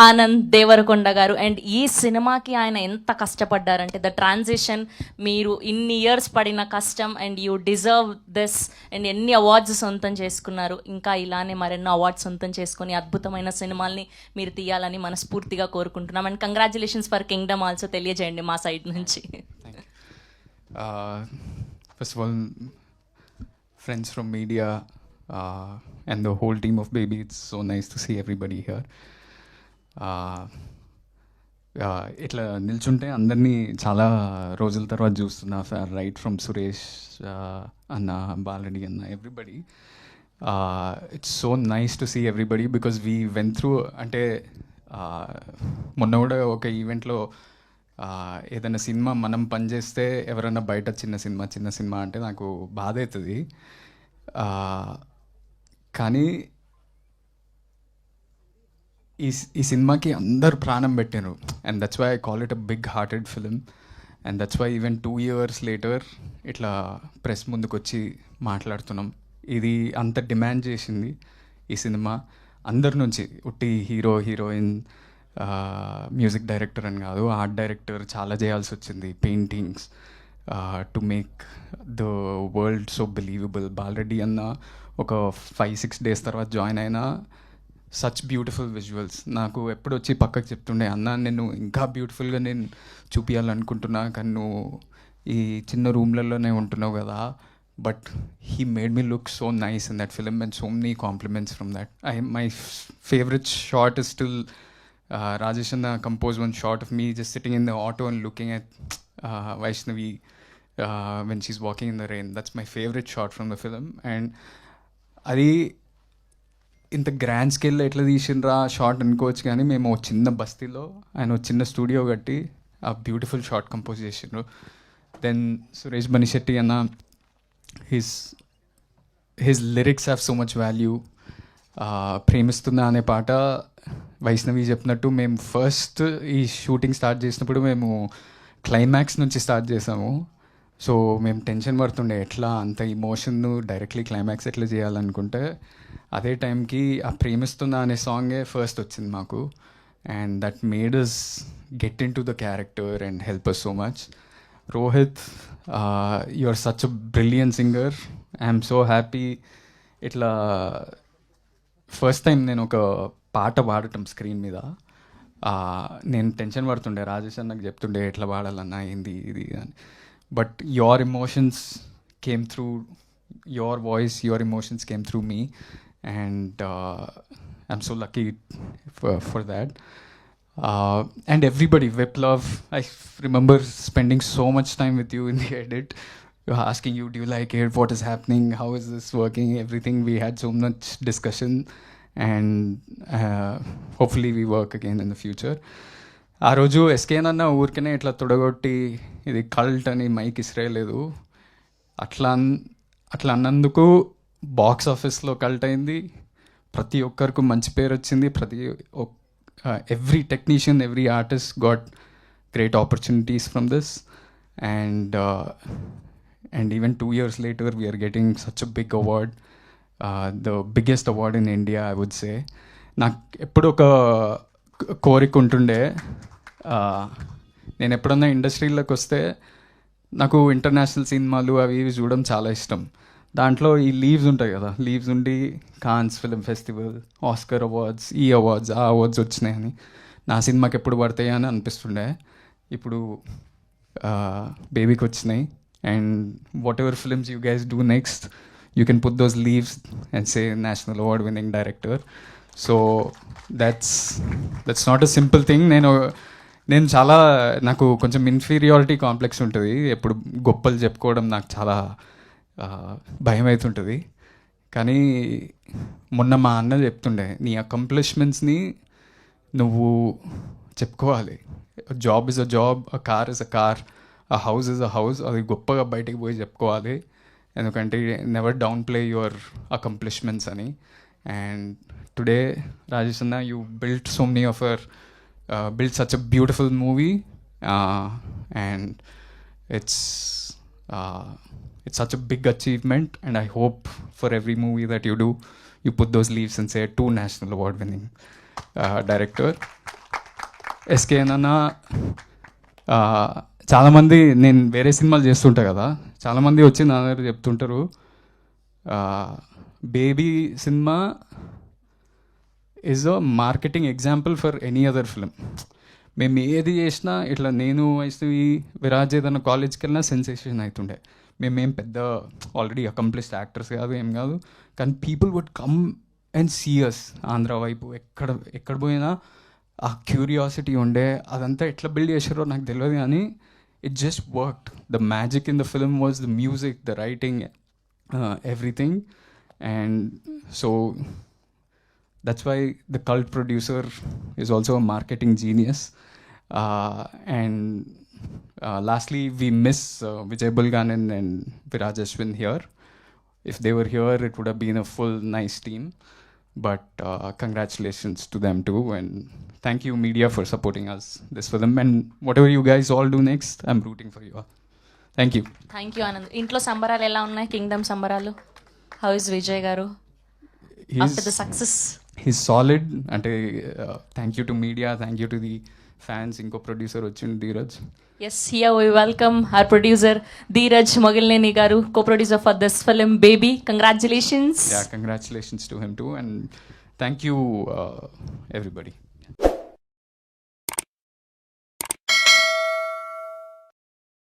ఆనంద్ దేవరకొండ గారు. అండ్ ఈ సినిమాకి ఆయన ఎంత కష్టపడ్డారంటే ద ట్రాన్సిషన్, మీరు ఇన్ని ఇయర్స్ పడిన కష్టం, and you deserve this, and ఎన్ని అవార్డ్స్ సొంతం చేసుకున్నారు. ఇంకా ఇలానే మరెన్నో అవార్డ్స్ సొంతం చేసుకొని అద్భుతమైన సినిమాల్ని మీరు తీయాలని మనస్ఫూర్తిగా కోరుకుంటున్నాం. And congratulations for Kingdom also తెలియజేయండి మా సైడ్ నుంచి. First of all, friends from media and the whole team of Baby, it's so nice to see everybody here. ఇట్లా నిల్చుంటే అందరినీ చాలా రోజుల తర్వాత చూస్తున్నా, రైట్ ఫ్రమ్ సురేష్ అన్న, బాలరెడ్డి అన్న, everybody. It's so nice to see everybody because we went through. అంటే మొన్న కూడా ఒక ఈవెంట్లో ఏదైనా సినిమా మనం పనిచేస్తే ఎవరైనా బయట చిన్న సినిమా అంటే నాకు బాధ అవుతుంది. కానీ ఈ సినిమాకి అందరు ప్రాణం పెట్టారు. And that's why I call it a big hearted film. And that's why even 2 years later ఇట్లా ప్రెస్ ముందుకు వచ్చి మాట్లాడుతున్నాం. ఇది అంత డిమాండ్ చేసింది ఈ సినిమా అందరి నుంచి. ఉట్టి హీరోయిన్, మ్యూజిక్ డైరెక్టర్ అని కాదు, ఆర్ట్ డైరెక్టర్ చాలా చేయాల్సి వచ్చింది, paintings to make the world so believable. Bala Reddy అన్న ఒక 5-6 days తర్వాత జాయిన్ అయినా సచ్ బ్యూటిఫుల్ విజువల్స్. నాకు ఎప్పుడు వచ్చి పక్కకు చెప్తుండే, అన్న నేను ఇంకా బ్యూటిఫుల్గా నేను చూపించాలనుకుంటున్నా, కానీ నువ్వు ఈ చిన్న రూమ్లలోనే ఉంటున్నావు కదా. But he made me look so nice in that film and so many compliments from that. My favourite shot is still Rajesh Anna composed one shot of me just sitting in the auto and looking at Vaishnavi when she's walking in the rain. That's my favorite shot from the film. And అది ఇంత grand స్కేల్లో ఎట్లా తీసిండ్రా short అనుకోవచ్చు, కానీ మేము చిన్న బస్తీలో ఆయన చిన్న స్టూడియో కట్టి ఆ బ్యూటిఫుల్ షార్ట్ కంపోజ్ చేసిండ్రు. దెన్ సురేష్ బనిశెట్టి అన్న, his lyrics have so much value. ప్రేమిస్తున్నా అనే పాట వైష్ణవి చెప్పినట్టు మేము ఫస్ట్ ఈ షూటింగ్ స్టార్ట్ చేసినప్పుడు మేము క్లైమాక్స్ నుంచి స్టార్ట్ చేసాము. సో మేము టెన్షన్ పడుతుండే ఎట్లా అంత ఇమోషన్ను డైరెక్ట్లీ క్లైమాక్స్ ఎట్లా చేయాలనుకుంటే, అదే టైంకి ఆ ప్రేమిస్తున్నా అనే సాంగే ఫస్ట్ వచ్చింది మాకు. And that made us get into the character and help us so much. Rohit, you are such a brilliant singer. I'm so happy. ఇట్లా ఫస్ట్ టైం నేను ఒక పాట పాడటం స్క్రీన్ మీద. నేను టెన్షన్ పడుతుండే, రాజేష్ అన్నకు చెప్తుండే ఎట్లా పాడాలన్నా ఏంది ఇది అని. But your emotions came through, your voice, your emotions came through me, and I'm so lucky for that. And everybody, Viplav, I remember spending so much time with you in the edit. Asking you, do you like it? What is happening? How is this working? Everything. We had so much discussion, and hopefully we work again in the future. ఆ రోజు ఎస్కేన్ అన్న ఊరికనే ఇట్లా తొడగొట్టి ఇది cult అని mic ఇస్రేయలేదు. అట్లా అన్నందుకు box ఆఫీస్లో కల్ట్ అయింది. ప్రతి ఒక్కరికి మంచి పేరు వచ్చింది. Every technician, every artist got great opportunities from this. And even 2 years later, we are getting such a big award, the biggest award in India, I would say. నాకు ఎప్పుడు ఒక కోరిక ఉంటుండే, నేను ఎప్పుడన్నా ఇండస్ట్రీలోకి వస్తే నాకు ఇంటర్నేషనల్ సినిమాలు అవి ఇవి చూడడం చాలా ఇష్టం. దాంట్లో ఈ లీవ్స్ ఉంటాయి కదా, లీవ్స్ ఉండి Cannes film festival, Oscar awards, ఈ అవార్డ్స్, ఆ అవార్డ్స్ వచ్చినాయని నా సినిమాకి ఎప్పుడు పడతాయి అని అనిపిస్తుండే. ఇప్పుడు బేబీకి వచ్చినాయి. And whatever films you guys do next, you can put those leaves and say national award winning director. So that's not a simple thing. నేను చాలా, నాకు కొంచెం ఇన్ఫీరియారిటీ కాంప్లెక్స్ ఉంటుంది. ఎప్పుడు గొప్పలు చెప్పుకోవడం నాకు చాలా భయం అవుతుంటుంది. కానీ మొన్న మా అన్న చెప్తుండే, నీ అకంప్లిష్మెంట్స్ని నువ్వు చెప్పుకోవాలి. Job is a job, a car is a car, a house is a house. అది గొప్పగా బయటికి పోయి చెప్పుకోవాలి. ఎందుకంటే never down play your accomplishments అని. అండ్ టుడే రాజేష్ అన్న, you built so many of your built such a beautiful movie, and it's such a big achievement, and I hope for every movie that you do, you put those leaves and say 2 national award winning director. S K అన్న చాలామంది, నేను వేరే సినిమాలు చేస్తుంటా కదా, చాలామంది వచ్చి నా దగ్గర చెప్తుంటారు baby cinema is a marketing example for any other film. మేము ఏది చేసినా ఇట్లా నేను వైష్ణవి విరాజ్ ఏదైనా కాలేజ్కి వెళ్ళినా సెన్సేషన్ అవుతుండే. మేమేం పెద్ద ఆల్రెడీ అకంప్లిష్డ్ యాక్టర్స్ కాదు, ఏం కాదు, కానీ people would come and see us. Andhra వైపు ఎక్కడ పోయినా ఆ క్యూరియాసిటీ ఉండే. అదంతా ఎట్లా బిల్డ్ చేశారో నాకు తెలియదు, కానీ it just worked. The magic in the film was the music, the writing, everything. And so that's why the cult producer is also a marketing genius. And lastly, we miss Vijay Bulganan and Viraj Ashwin here. If they were here, it would have been a full nice team. But congratulations to them too, and thank you media for supporting us this film. And whatever you guys all do next, I'm rooting for you all. Thank you Anand. ఇంట్లో సంబరాలు ఎలా ఉన్నాయి? Kingdom సంబరాలు. How is Vijay garu after the success? He's solid. అంటే thank you to media, thank you to the fans. ఇంకో producer వచ్చిండు, Dheeraj. Yes, here we welcome our producer Dheeraj Mogilineni garu, co producer for this film Baby. Congratulations. Congratulations to him too, and thank you everybody.